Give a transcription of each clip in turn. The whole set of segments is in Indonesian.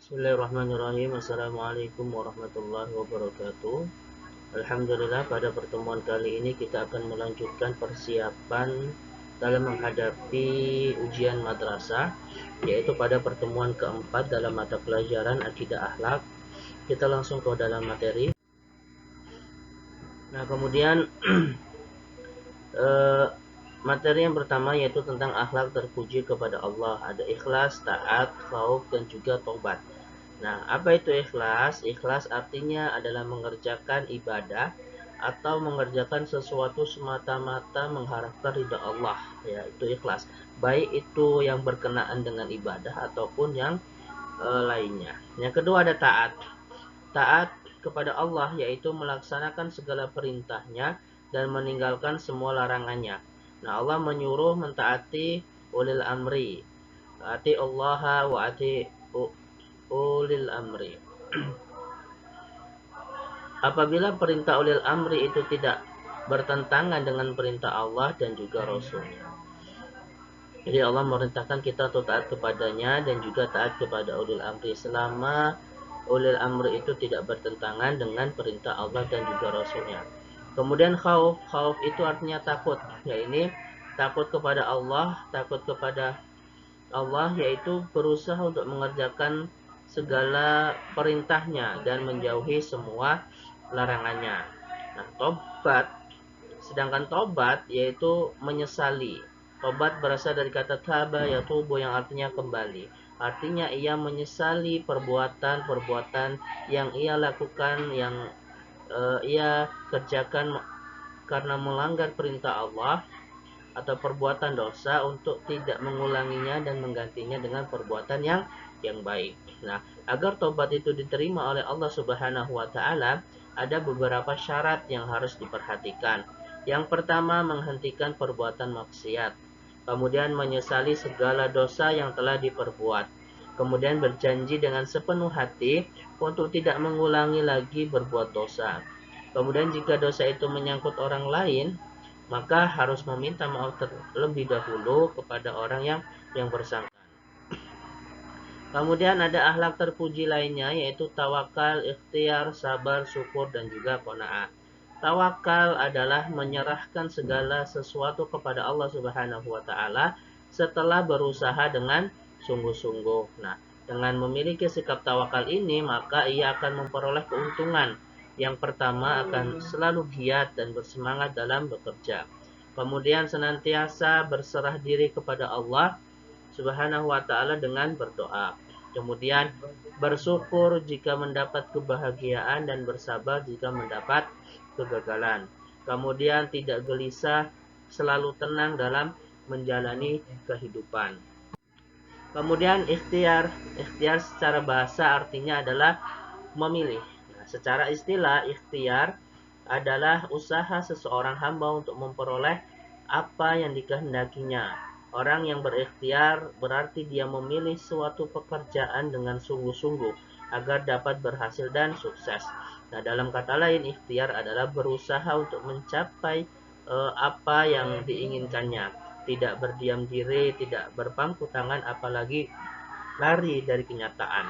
Bismillahirrahmanirrahim. Assalamualaikum warahmatullahi wabarakatuh. Alhamdulillah, pada pertemuan kali ini kita akan melanjutkan persiapan dalam menghadapi ujian madrasah, yaitu pada pertemuan keempat dalam mata pelajaran Akidah Akhlak. Kita langsung ke dalam materi. Nah, kemudian eh, materi yang pertama yaitu tentang akhlak terpuji kepada Allah. Ada ikhlas, taat, khauf, dan juga tobat. Nah, apa itu ikhlas? Ikhlas artinya adalah mengerjakan ibadah atau mengerjakan sesuatu semata-mata mengharapkan ridha Allah, ya itu ikhlas. Baik itu yang berkenaan dengan ibadah ataupun yang lainnya. Yang kedua ada taat. Taat kepada Allah yaitu melaksanakan segala perintahnya dan meninggalkan semua larangannya. Nah, Allah menyuruh mentaati ulil amri. Ati Allah wa ati ulil amri. Apabila perintah ulil amri itu tidak bertentangan dengan perintah Allah dan juga Rasulnya. Jadi Allah merintahkan kita untuk taat kepadanya dan juga taat kepada ulil amri selama ulil amri itu tidak bertentangan dengan perintah Allah dan juga Rasulnya. Kemudian khauf, khauf itu artinya takut. Ya ini takut kepada Allah, takut kepada Allah yaitu berusaha untuk mengerjakan segala perintahnya dan menjauhi semua larangannya. Nah, tobat, sedangkan tobat yaitu menyesali. Tobat berasal dari kata taba yatubu yang artinya kembali. Artinya ia menyesali perbuatan-perbuatan yang ia lakukan, yang ia kerjakan karena melanggar perintah Allah atau perbuatan dosa untuk tidak mengulanginya dan menggantinya dengan perbuatan yang baik. Nah, agar tobat itu diterima oleh Allah Subhanahu wa taala, ada beberapa syarat yang harus diperhatikan. Yang pertama, menghentikan perbuatan maksiat. Kemudian menyesali segala dosa yang telah diperbuat. Kemudian berjanji dengan sepenuh hati untuk tidak mengulangi lagi berbuat dosa. Kemudian jika dosa itu menyangkut orang lain, maka harus meminta maaf terlebih dahulu kepada orang yang bersangkutan. Kemudian ada akhlak terpuji lainnya yaitu tawakal, ikhtiar, sabar, syukur, dan juga qanaah. Tawakal adalah menyerahkan segala sesuatu kepada Allah Subhanahu wa taala setelah berusaha dengan sungguh-sungguh. Nah, dengan memiliki sikap tawakal ini, maka ia akan memperoleh keuntungan. Yang pertama akan selalu giat dan bersemangat dalam bekerja. Kemudian senantiasa berserah diri kepada Allah Subhanahu wa taala dengan berdoa. Kemudian bersyukur jika mendapat kebahagiaan dan bersabar jika mendapat kegagalan. Kemudian tidak gelisah, selalu tenang dalam menjalani kehidupan. Kemudian ikhtiar. Ikhtiar secara bahasa artinya adalah memilih. Nah, secara istilah ikhtiar adalah usaha seseorang hamba untuk memperoleh apa yang dikehendakinya. Orang yang berikhtiar berarti dia memilih suatu pekerjaan dengan sungguh-sungguh agar dapat berhasil dan sukses. Nah, dalam kata lain, ikhtiar adalah berusaha untuk mencapai apa yang diinginkannya. Tidak berdiam diri, tidak berpangku tangan, apalagi lari dari kenyataan.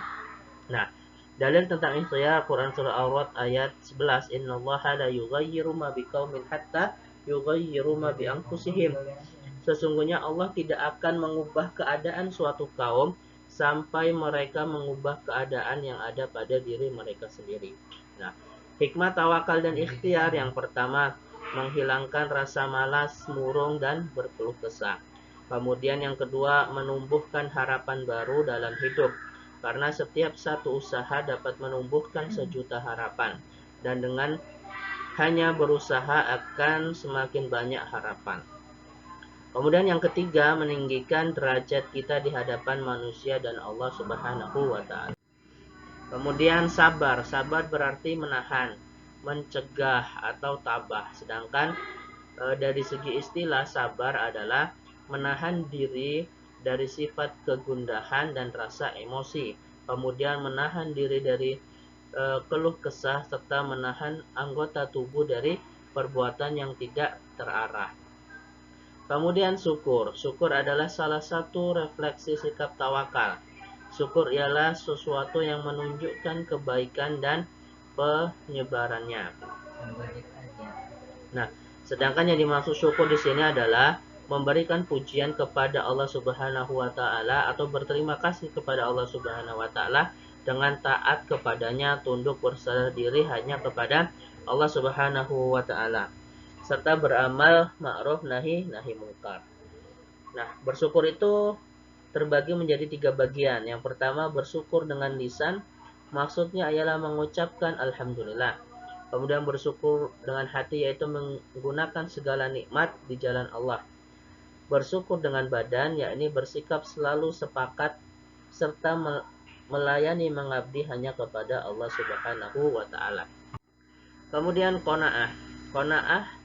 Nah, dalil tentang ikhtiar Quran surah Al-Ra'd ayat 11, "Innallaha la yughayyiru ma biqaumin hatta yughayyiru ma bi anfusihim." Sesungguhnya Allah tidak akan mengubah keadaan suatu kaum sampai mereka mengubah keadaan yang ada pada diri mereka sendiri. Nah, hikmah tawakal dan ikhtiar yang pertama, menghilangkan rasa malas, murung, dan berkeluh kesah. Kemudian yang kedua, menumbuhkan harapan baru dalam hidup. Karena setiap satu usaha dapat menumbuhkan sejuta harapan. Dan dengan hanya berusaha akan semakin banyak harapan. Kemudian yang ketiga, meninggikan derajat kita di hadapan manusia dan Allah Subhanahu wa taala. Kemudian sabar. Sabar berarti menahan, mencegah atau tabah. Sedangkan dari segi istilah sabar adalah menahan diri dari sifat kegundahan dan rasa emosi. Kemudian menahan diri dari keluh kesah serta menahan anggota tubuh dari perbuatan yang tidak terarah. Kemudian syukur. Syukur adalah salah satu refleksi sikap tawakal. Syukur ialah sesuatu yang menunjukkan kebaikan dan penyebarannya. Nah, sedangkan yang dimaksud syukur di sini adalah memberikan pujian kepada Allah Subhanahu wa taala atau berterima kasih kepada Allah Subhanahu wa taala dengan taat kepadanya, tunduk berserah diri hanya kepada Allah Subhanahu wa taala serta beramal ma'ruf nahi munkar. Nah, bersyukur itu terbagi menjadi 3 bagian. Yang pertama bersyukur dengan lisan, maksudnya ialah mengucapkan alhamdulillah. Kemudian bersyukur dengan hati yaitu menggunakan segala nikmat di jalan Allah. Bersyukur dengan badan yakni bersikap selalu sepakat serta melayani mengabdi hanya kepada Allah Subhanahu wa taala. Kemudian qanaah. Qanaah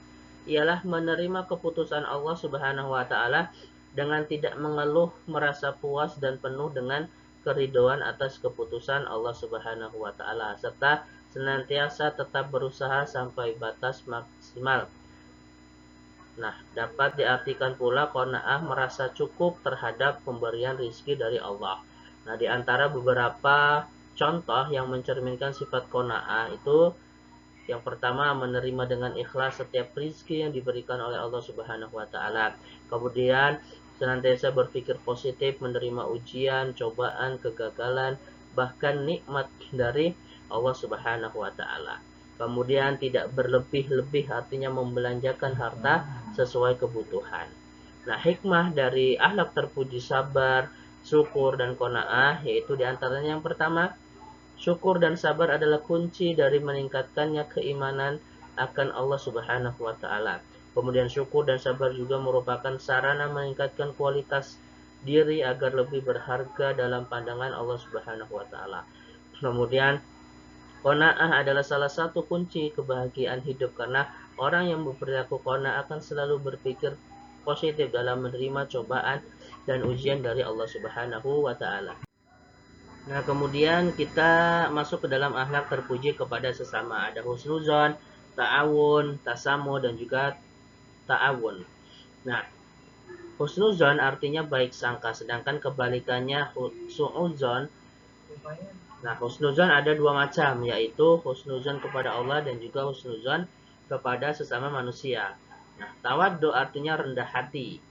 ialah menerima keputusan Allah Subhanahu wa taala dengan tidak mengeluh, merasa puas dan penuh dengan keridhaan atas keputusan Allah Subhanahu wa taala serta senantiasa tetap berusaha sampai batas maksimal. Nah, dapat diartikan pula qanaah merasa cukup terhadap pemberian rizki dari Allah. Nah, di antara beberapa contoh yang mencerminkan sifat qanaah itu yang pertama, menerima dengan ikhlas setiap rizki yang diberikan oleh Allah Subhanahu wa taala. Kemudian, senantiasa berpikir positif, menerima ujian, cobaan, kegagalan, bahkan nikmat dari Allah Subhanahu wa taala. Kemudian tidak berlebih-lebih, artinya membelanjakan harta sesuai kebutuhan. Nah, hikmah dari akhlak terpuji sabar, syukur dan qanaah yaitu diantaranya yang pertama, syukur dan sabar adalah kunci dari meningkatkannya keimanan akan Allah Subhanahu wa taala. Kemudian syukur dan sabar juga merupakan sarana meningkatkan kualitas diri agar lebih berharga dalam pandangan Allah Subhanahu wa taala. Kemudian qanaah adalah salah satu kunci kebahagiaan hidup karena orang yang berperilaku qanaah akan selalu berpikir positif dalam menerima cobaan dan ujian dari Allah Subhanahu wa taala. Nah, kemudian kita masuk ke dalam akhlak terpuji kepada sesama. Ada husnuzon, ta'awun, tasamu, dan juga ta'awun. Nah, husnuzon artinya baik sangka, sedangkan kebalikannya su'udzon. Nah, husnuzon ada 2 macam, yaitu husnuzon kepada Allah dan juga husnuzon kepada sesama manusia. Nah, tawaddu artinya rendah hati.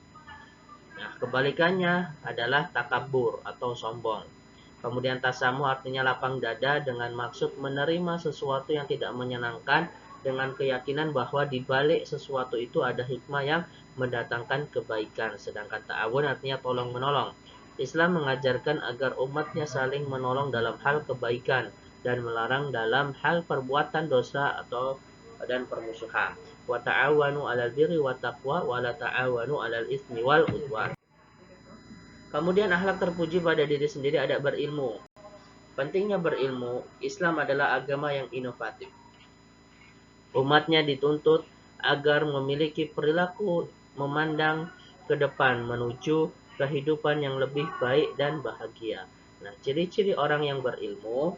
Nah, kebalikannya adalah takabur atau sombong. Kemudian tasamu artinya lapang dada dengan maksud menerima sesuatu yang tidak menyenangkan dengan keyakinan bahwa di balik sesuatu itu ada hikmah yang mendatangkan kebaikan. Sedangkan ta'awun artinya tolong menolong. Islam mengajarkan agar umatnya saling menolong dalam hal kebaikan dan melarang dalam hal perbuatan dosa atau dan permusuhan. Wa ta'awanu 'alal birri wat taqwa wa la ta'awanu 'alal itsmi wal 'udwan. Kemudian akhlak terpuji pada diri sendiri ada berilmu. Pentingnya berilmu, Islam adalah agama yang inovatif. Umatnya dituntut agar memiliki perilaku memandang ke depan menuju kehidupan yang lebih baik dan bahagia. Nah, ciri-ciri orang yang berilmu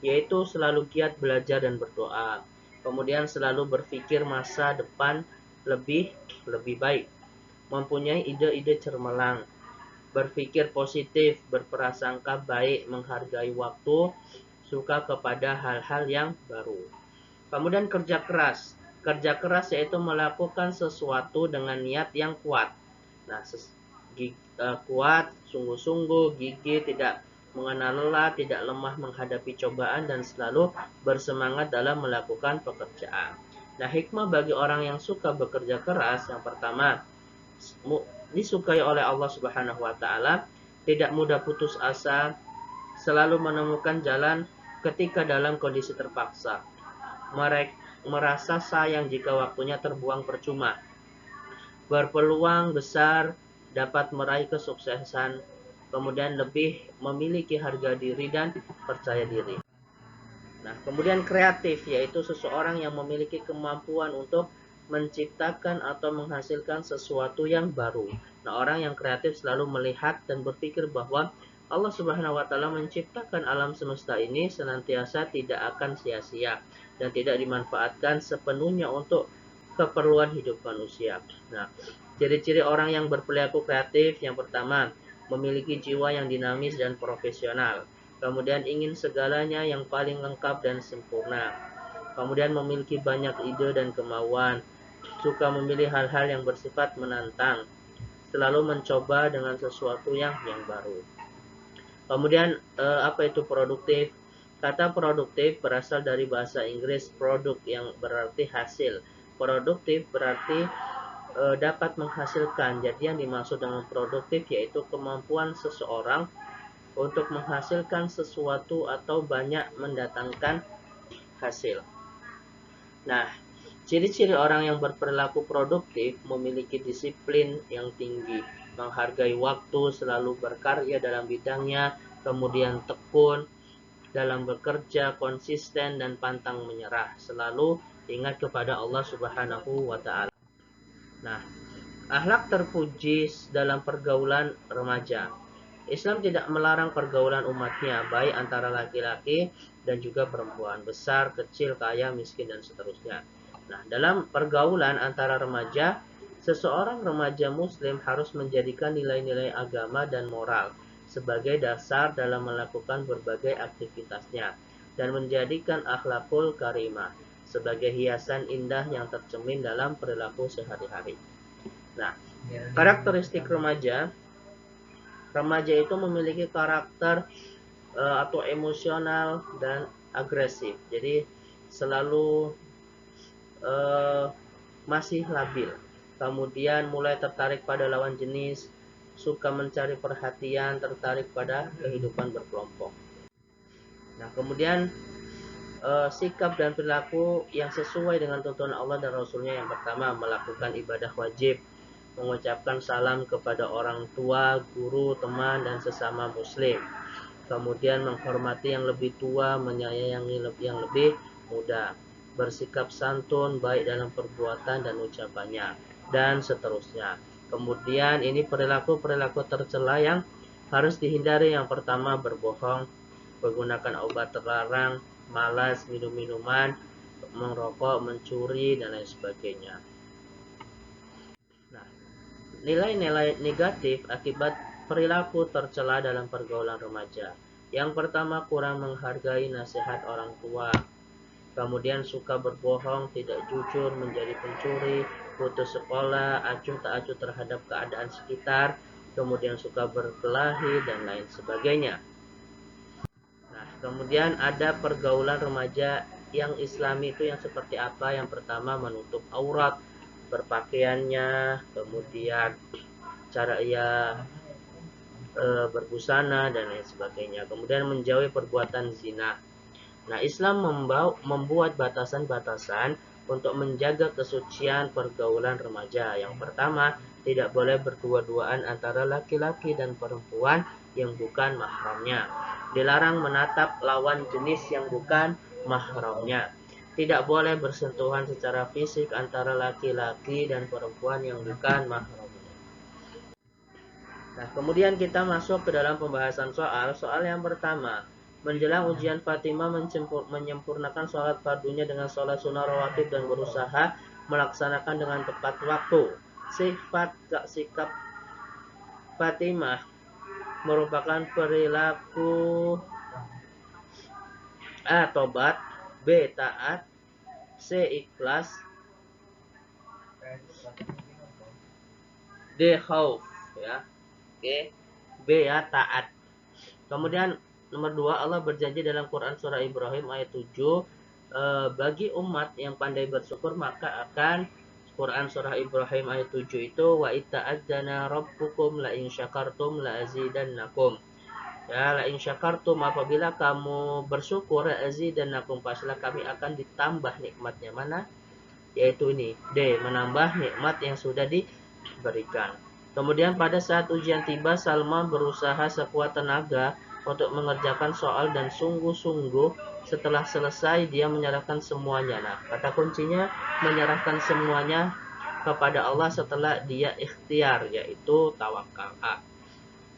yaitu selalu giat belajar dan berdoa. Kemudian selalu berpikir masa depan lebih baik. Mempunyai ide-ide cermelang, berpikir positif, berprasangka baik, menghargai waktu, suka kepada hal-hal yang baru. Kemudian kerja keras. Kerja keras yaitu melakukan sesuatu dengan niat yang kuat. Nah, kuat, sungguh-sungguh, gigih, tidak mengenal lelah, tidak lemah menghadapi cobaan, dan selalu bersemangat dalam melakukan pekerjaan. Nah, hikmah bagi orang yang suka bekerja keras, yang pertama, disukai oleh Allah Subhanahu wa taala, tidak mudah putus asa, selalu menemukan jalan ketika dalam kondisi terpaksa. Mereka merasa sayang jika waktunya terbuang percuma. Berpeluang besar dapat meraih kesuksesan, kemudian lebih memiliki harga diri dan percaya diri. Nah, kemudian kreatif yaitu seseorang yang memiliki kemampuan untuk menciptakan atau menghasilkan sesuatu yang baru. Nah, orang yang kreatif selalu melihat dan berpikir bahwa Allah Subhanahu wa taala menciptakan alam semesta ini senantiasa tidak akan sia-sia dan tidak dimanfaatkan sepenuhnya untuk keperluan hidup manusia. Nah, ciri-ciri orang yang berperilaku kreatif yang pertama, memiliki jiwa yang dinamis dan profesional. Kemudian ingin segalanya yang paling lengkap dan sempurna. Kemudian memiliki banyak ide dan kemauan, suka memilih hal-hal yang bersifat menantang, selalu mencoba dengan sesuatu yang baru. Kemudian apa itu produktif? Kata produktif berasal dari bahasa Inggris produk yang berarti hasil. Produktif berarti dapat menghasilkan. Jadi yang dimaksud dengan produktif yaitu kemampuan seseorang untuk menghasilkan sesuatu atau banyak mendatangkan hasil. Nah, ciri-ciri orang yang berperilaku produktif memiliki disiplin yang tinggi, menghargai waktu, selalu berkarya dalam bidangnya, kemudian tekun dalam bekerja, konsisten dan pantang menyerah, selalu ingat kepada Allah Subhanahu wa taala. Nah, akhlak terpuji dalam pergaulan remaja. Islam tidak melarang pergaulan umatnya, baik antara laki-laki dan juga perempuan, besar, kecil, kaya, miskin, dan seterusnya. Nah, dalam pergaulan antara remaja, seseorang remaja muslim harus menjadikan nilai-nilai agama dan moral sebagai dasar dalam melakukan berbagai aktivitasnya dan menjadikan akhlakul karimah sebagai hiasan indah yang tercermin dalam perilaku sehari-hari. Nah, karakteristik remaja itu memiliki karakter atau emosional dan agresif. Jadi selalu masih labil. Kemudian mulai tertarik pada lawan jenis, suka mencari perhatian, tertarik pada kehidupan berkelompok. Nah, kemudian sikap dan perilaku yang sesuai dengan tuntunan Allah dan Rasulnya. Yang pertama, melakukan ibadah wajib, mengucapkan salam kepada orang tua, guru, teman, dan sesama muslim. Kemudian menghormati yang lebih tua, menyayangi yang lebih muda, bersikap santun baik dalam perbuatan dan ucapannya, dan seterusnya. Kemudian ini perilaku-perilaku tercela yang harus dihindari. Yang pertama, berbohong, menggunakan obat terlarang, malas, minum minuman, merokok, mencuri, dan lain sebagainya. Nah, nilai-nilai negatif akibat perilaku tercela dalam pergaulan remaja. Yang pertama, kurang menghargai nasihat orang tua. Kemudian suka berbohong, tidak jujur, menjadi pencuri, putus sekolah, acuh tak acuh terhadap keadaan sekitar, kemudian suka berkelahi, dan lain sebagainya. Nah, kemudian ada pergaulan remaja yang islami itu yang seperti apa? Yang pertama, menutup aurat, berpakaiannya, kemudian cara ia berbusana dan lain sebagainya. Kemudian menjauhi perbuatan zina. Nah, Islam membuat batasan-batasan untuk menjaga kesucian pergaulan remaja. Yang pertama, tidak boleh berdua-duaan antara laki-laki dan perempuan yang bukan mahramnya. Dilarang menatap lawan jenis yang bukan mahramnya. Tidak boleh bersentuhan secara fisik antara laki-laki dan perempuan yang bukan mahramnya. Nah, kemudian kita masuk ke dalam pembahasan soal yang pertama. Menjelang ujian Fatimah menyempurnakan sholat fardunya dengan sholat sunnah rawatib dan berusaha melaksanakan dengan tepat waktu. Sikap Fatimah merupakan perilaku A. Tobat, B. Taat, C. Ikhlas, D. Khauf, ya. Oke. B ya, taat. Kemudian nomor 2, Allah berjanji dalam Quran surah Ibrahim ayat 7, bagi umat yang pandai bersyukur maka akan, Quran surah Ibrahim ayat 7 itu, wa itta'adzana rabbukum la in syakartum la azidannakum. Ya, la in syakartum, apabila kamu bersyukur, la azidannakum, pastilah kami akan ditambah nikmatnya. Mana? Yaitu ini, D, menambah nikmat yang sudah diberikan. Kemudian pada saat ujian tiba, Salma berusaha sekuat tenaga untuk mengerjakan soal dan sungguh-sungguh setelah selesai dia menyerahkan semuanya. Nah, kata kuncinya menyerahkan semuanya kepada Allah setelah dia ikhtiar, yaitu tawakal.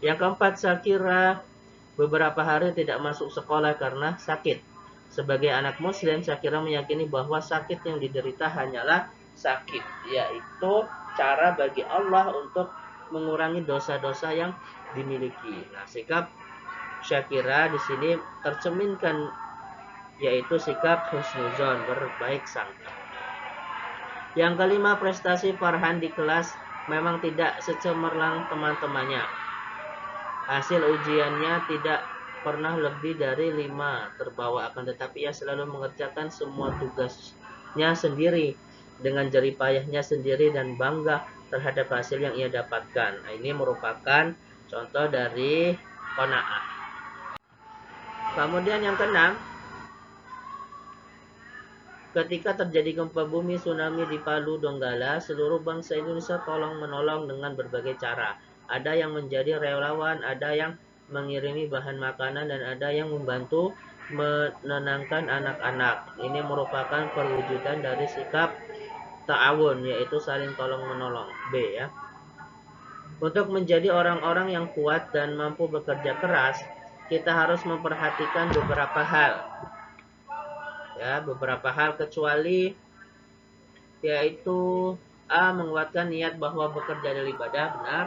Yang keempat, Syakira beberapa hari tidak masuk sekolah karena sakit. Sebagai anak muslim, Syakira meyakini bahwa sakit yang diderita hanyalah sakit, yaitu cara bagi Allah untuk mengurangi dosa-dosa yang dimiliki. Nah, sikap Syakira di sini tercerminkan yaitu sikap husnuzon, berbaik sangka. Yang kelima, prestasi Farhan di kelas memang tidak secemerlang teman-temannya. Hasil ujiannya tidak pernah lebih dari 5 terbawa, akan tetapi ia selalu mengerjakan semua tugasnya sendiri dengan jerih payahnya sendiri dan bangga terhadap hasil yang ia dapatkan. Nah, ini merupakan contoh dari qanaah. Kemudian yang keenam, ketika terjadi gempa bumi tsunami di Palu Donggala, seluruh bangsa Indonesia tolong menolong dengan berbagai cara. Ada yang menjadi relawan, ada yang mengirimi bahan makanan, dan ada yang membantu menenangkan anak-anak. Ini merupakan perwujudan dari sikap ta'awun, yaitu saling tolong menolong. B ya. Untuk menjadi orang-orang yang kuat dan mampu bekerja keras, kita harus memperhatikan beberapa hal. Ya, beberapa hal kecuali yaitu A. Menguatkan niat bahwa bekerja adalah ibadah, benar.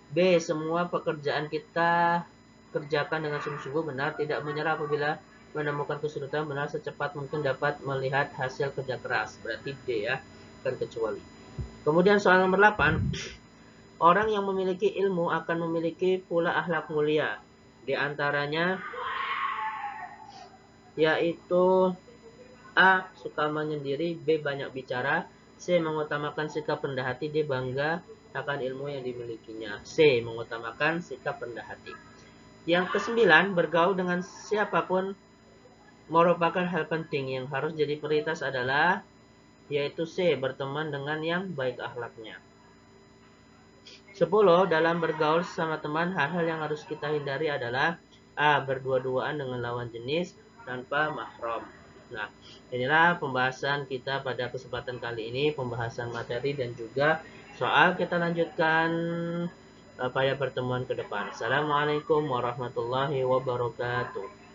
B. Semua pekerjaan kita kerjakan dengan sungguh-sungguh, benar. Tidak menyerah apabila menemukan kesulitan, benar. Secepat mungkin dapat melihat hasil kerja keras, berarti D ya, kan kecuali. Kemudian soal nomor 8, orang yang memiliki ilmu akan memiliki pula akhlak mulia. Di antaranya yaitu A. Suka menyendiri, B. Banyak bicara, C. Mengutamakan sikap rendah hati, D. Bangga akan ilmu yang dimilikinya. C. Mengutamakan sikap rendah hati. Yang kesembilan, bergaul dengan siapapun merupakan hal penting. Yang harus jadi prioritas adalah yaitu C. Berteman dengan yang baik akhlaknya. 10. Dalam bergaul sama teman, hal-hal yang harus kita hindari adalah A. Berdua-duaan dengan lawan jenis tanpa mahram. Nah, inilah pembahasan kita pada kesempatan kali ini, pembahasan materi dan juga soal. Kita lanjutkan pada pertemuan ke depan. Assalamualaikum warahmatullahi wabarakatuh.